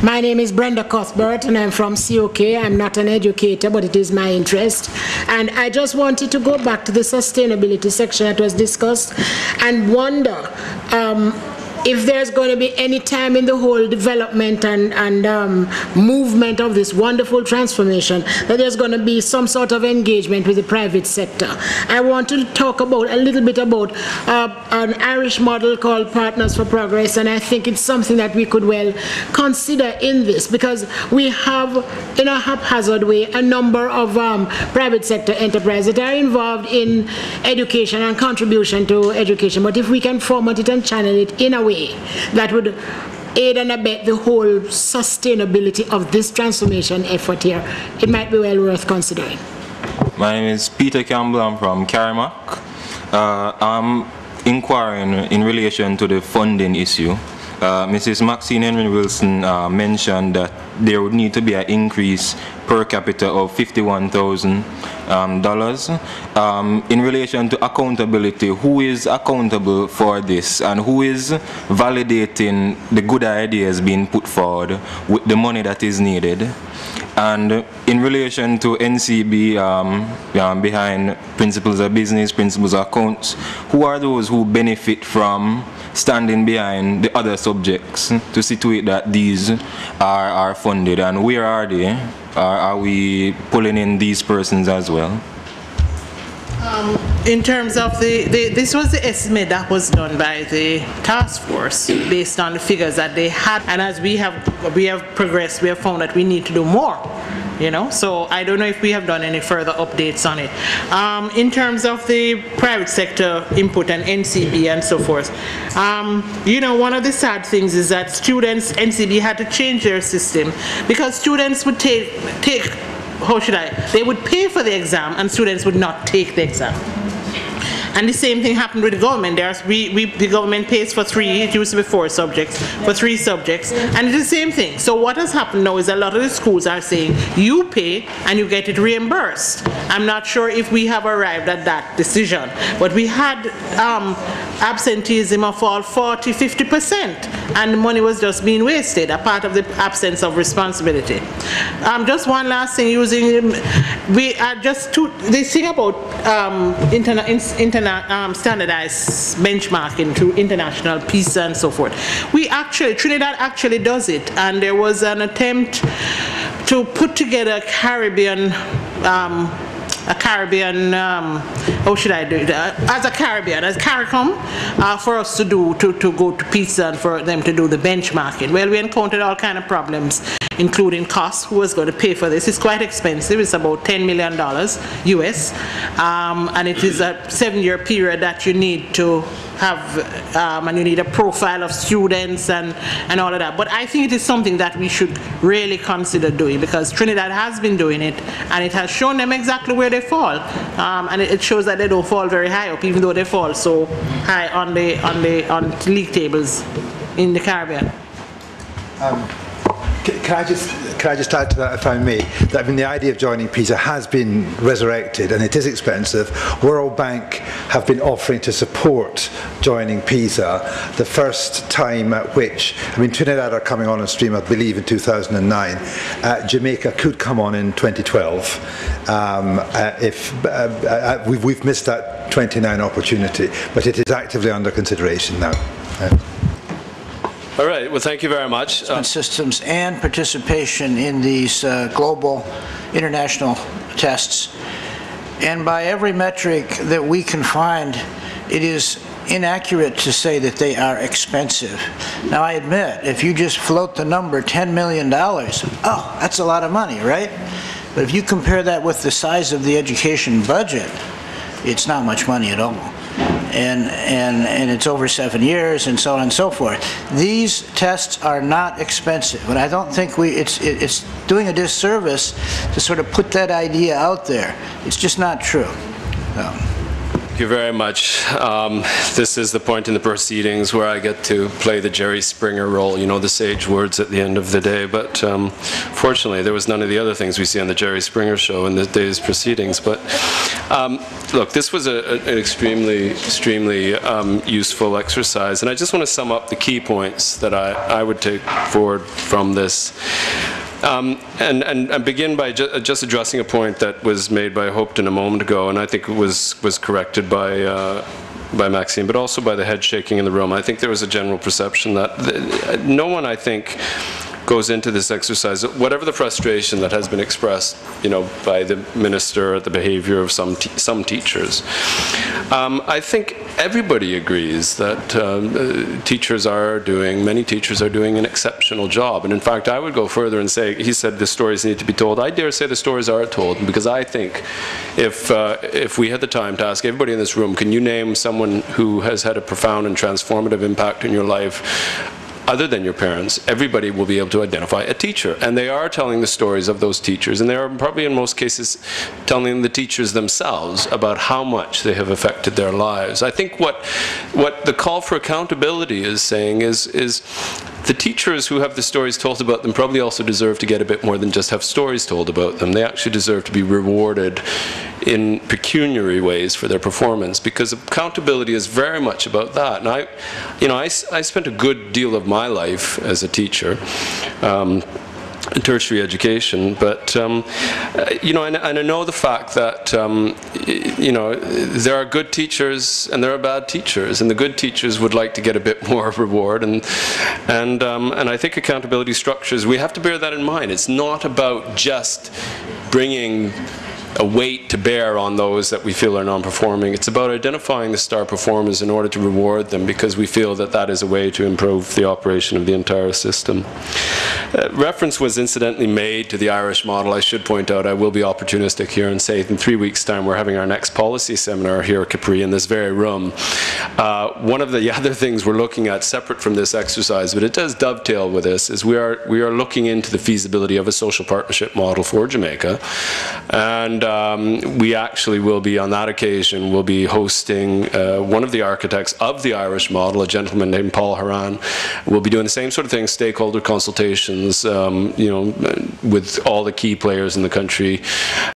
My name is Brenda Cuthbert and I'm from COK. I'm not an educator, but it is my interest. And I just wanted to go back to the sustainability section that was discussed and wonder if there's going to be any time in the whole development and movement of this wonderful transformation that there's going to be some sort of engagement with the private sector. I want to talk about a little bit about an Irish model called Partners for Progress, and I think it's something that we could well consider in this, because we have, in a haphazard way, a number of private sector enterprises that are involved in education and contribution to education. But if we can format it and channel it in a way that would aid and abet the whole sustainability of this transformation effort here, it might be well worth considering. My name is Peter Campbell. I'm from CaPRI. I'm inquiring in relation to the funding issue. Mrs. Maxine Henry Wilson mentioned that there would need to be an increase per capita of $51,000. In relation to accountability, who is accountable for this and who is validating the good ideas being put forward with the money that is needed? And in relation to NCB, behind principles of business, principles of accounts, who are those who benefit from standing behind the other subjects to situate that these are funded, and where are they? Are we pulling in these persons as well? In terms of this was the estimate that was done by the task force based on the figures that they had, and as we have progressed, we have found that we need to do more. You know, so I don't know if we have done any further updates on it. In terms of the private sector input and NCB and so forth, you know, one of the sad things is that students, NCB had to change their system because students would they would pay for the exam and students would not take the exam. And the same thing happened with the government. The government pays for 3, it used to be 4 subjects, for 3 subjects, and it's the same thing. So what has happened now is a lot of the schools are saying, you pay and you get it reimbursed. I'm not sure if we have arrived at that decision, but we had absenteeism of all 40–50%, and the money was just being wasted, a part of the absence of responsibility. Just one last thing, this thing about standardized benchmarking through international peace and so forth. Trinidad actually does it, and there was an attempt to put together a Caribbean, how should I do it? As CARICOM, for us to go to pizza and for them to do the benchmarking. Well, we encountered all kind of problems, including costs. Who was going to pay for this? It's quite expensive. It's about $10 million US, and it is a 7-year period that you need to have, and you need a profile of students and all of that. But I think it is something that we should really consider doing, because Trinidad has been doing it, and it has shown them exactly where they fall, and it shows that they don't fall very high up, even though they fall so high on the league tables in the Caribbean. Can I just add to that, if I may, that the idea of joining PISA has been resurrected, and it is expensive. World Bank have been offering to support joining PISA, the first time at which, Trinidad are coming on stream, I believe, in 2009. Jamaica could come on in 2012. We've missed that 29 opportunity, but it is actively under consideration now. All right, well, thank you very much. Systems and participation in these global international tests. And by every metric that we can find, it is inaccurate to say that they are expensive. Now, I admit, if you just float the number $10 million, oh, that's a lot of money, right? But if you compare that with the size of the education budget, it's not much money at all. And it's over 7 years, and so on and so forth. These tests are not expensive, but I don't think it's doing a disservice to sort of put that idea out there. It's just not true. So. Thank you very much. This is the point in the proceedings where I get to play the Jerry Springer role, you know, the sage words at the end of the day. But fortunately, there was none of the other things we see on the Jerry Springer show in the day's proceedings. But look, this was an extremely useful exercise. And I just want to sum up the key points that I would take forward from this. And begin by just addressing a point that was made by Hopton a moment ago, and I think it was corrected by Maxine, but also by the head shaking in the room. I think there was a general perception that no one, I think, goes into this exercise, whatever the frustration that has been expressed, you know, by the minister at the behavior of some teachers. I think everybody agrees that many teachers are doing an exceptional job. And in fact, I would go further and say, he said the stories need to be told. I dare say the stories are told, because I think if we had the time to ask everybody in this room, can you name someone who has had a profound and transformative impact in your life other than your parents, everybody will be able to identify a teacher. And they are telling the stories of those teachers, and they are probably in most cases telling the teachers themselves about how much they have affected their lives. I think what the call for accountability is saying is the teachers who have the stories told about them probably also deserve to get a bit more than just have stories told about them. They actually deserve to be rewarded in pecuniary ways for their performance, because accountability is very much about that. And I spent a good deal of my life as a teacher in tertiary education, but you know, and I know the fact that you know, there are good teachers and there are bad teachers, and the good teachers would like to get a bit more reward, and I think accountability structures, we have to bear that in mind. It's not about just bringing a weight to bear on those that we feel are non-performing. It's about identifying the star performers in order to reward them, because we feel that that is a way to improve the operation of the entire system. Reference was incidentally made to the Irish model. I should point out, I will be opportunistic here and say in 3 weeks' time we're having our next policy seminar here at CaPRI in this very room. One of the other things we're looking at, separate from this exercise, but it does dovetail with this, is we are looking into the feasibility of a social partnership model for Jamaica. And we actually will be, on that occasion, we'll be hosting one of the architects of the Irish model, a gentleman named Paul Haran. We'll be doing the same sort of thing, stakeholder consultations, you know, with all the key players in the country.